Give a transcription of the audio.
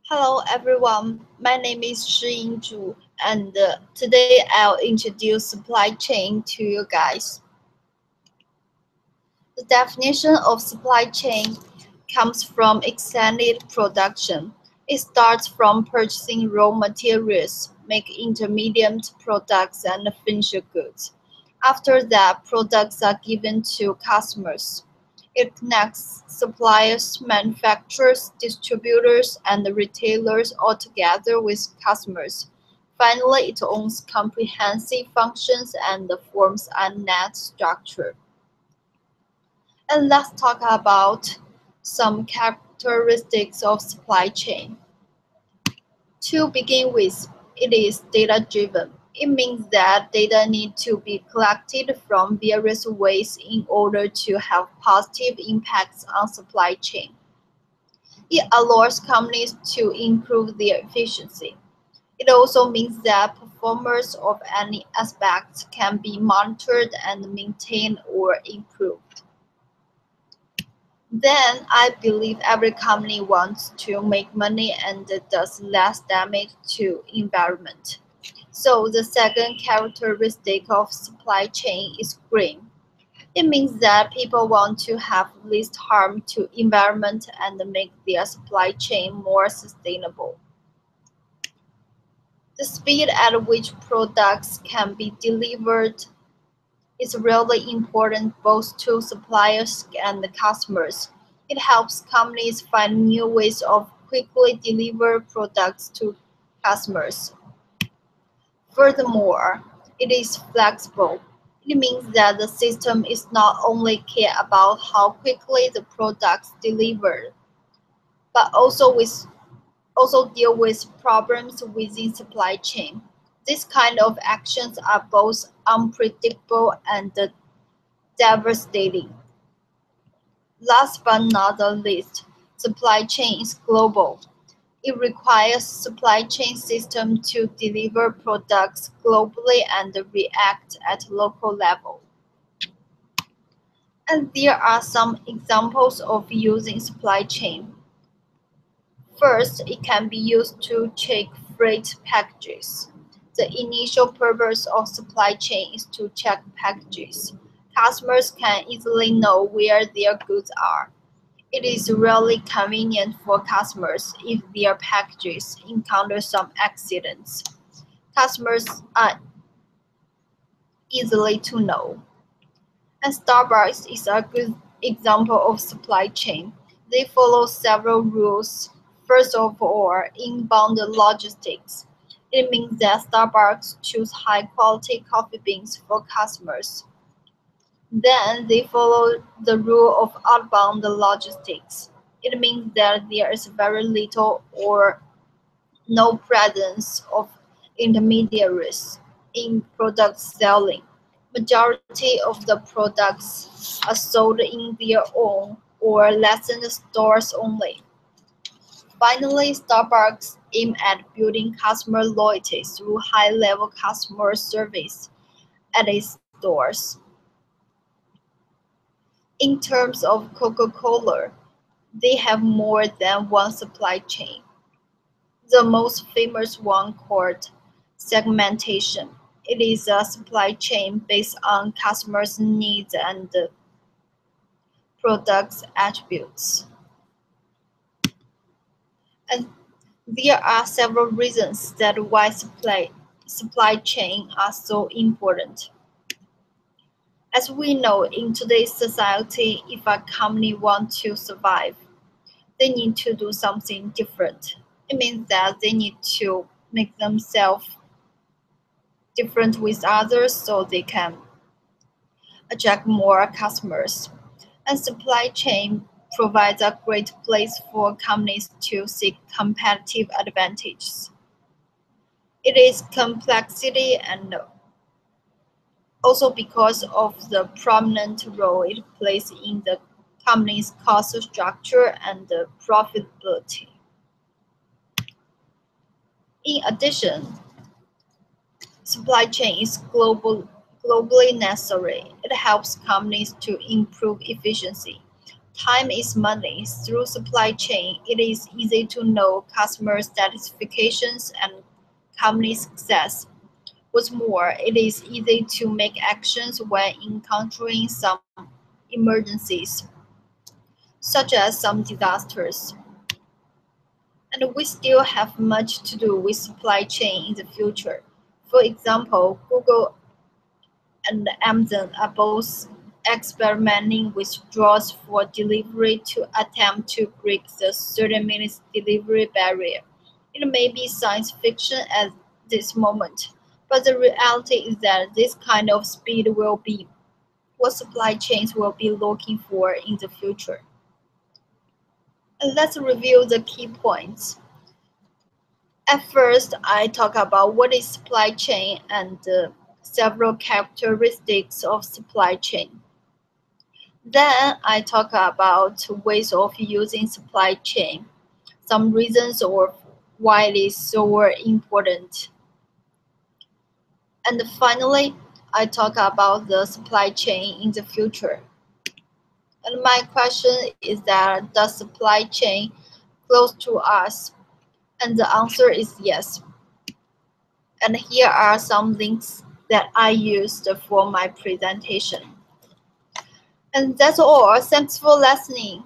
Hello everyone, my name is Shi Zhu, and today I'll introduce supply chain to you guys. The definition of supply chain comes from extended production. It starts from purchasing raw materials, make intermediate products and finished goods. After that, products are given to customers. It connects suppliers, manufacturers, distributors, and retailers all together with customers. Finally, it owns comprehensive functions and forms a net structure. And let's talk about some characteristics of supply chain. To begin with, it is data-driven. It means that data need to be collected from various ways in order to have positive impacts on supply chain. It allows companies to improve their efficiency. It also means that performance of any aspect can be monitored and maintained or improved. Then I believe every company wants to make money and does less damage to environment. So the second characteristic of supply chain is green. It means that people want to have least harm to environment and make their supply chain more sustainable. The speed at which products can be delivered is really important both to suppliers and the customers. It helps companies find new ways of quickly deliver products to customers. Furthermore, it is flexible. It means that the system is not only care about how quickly the products delivered, but also deal with problems within supply chain. These kind of actions are both unpredictable and devastating. Last but not the least, supply chain is global. It requires supply chain system to deliver products globally and react at local level. And there are some examples of using supply chain. First, it can be used to check freight packages. The initial purpose of supply chain is to check packages. Customers can easily know where their goods are. It is really convenient for customers if their packages encounter some accidents. Customers are easily to know. And Starbucks is a good example of supply chain. They follow several rules. First of all, inbound logistics. It means that Starbucks choose high quality coffee beans for customers. Then they follow the rule of outbound logistics. It means that there is very little or no presence of intermediaries in product selling. Majority of the products are sold in their own or licensed stores only. Finally, Starbucks aim at building customer loyalty through high-level customer service at its stores. In terms of Coca-Cola, they have more than one supply chain. The most famous one called segmentation. It is a supply chain based on customers' needs and products attributes. And there are several reasons that why supply chain are so important. As we know, in today's society, if a company wants to survive, they need to do something different. It means that they need to make themselves different with others so they can attract more customers. And supply chain provides a great place for companies to seek competitive advantages. It is complexity and also because of the prominent role it plays in the company's cost structure and profitability. In addition, supply chain is globally necessary. It helps companies to improve efficiency. Time is money. Through supply chain, it is easy to know customer satisfactions and company success. What's more, it is easy to make actions when encountering some emergencies, such as some disasters. And we still have much to do with supply chain in the future. For example, Google and Amazon are both experimenting with drones for delivery to attempt to break the 30 minutes delivery barrier. It may be science fiction at this moment, but the reality is that this kind of speed will be what supply chains will be looking for in the future. And let's review the key points. At first, I talk about what is supply chain and several characteristics of supply chain. Then I talk about ways of using supply chain, some reasons or why it is so important. And finally, I talk about the supply chain in the future. And my question is that does supply chain close to us? And the answer is yes. And here are some links that I used for my presentation. And that's all. Thanks for listening.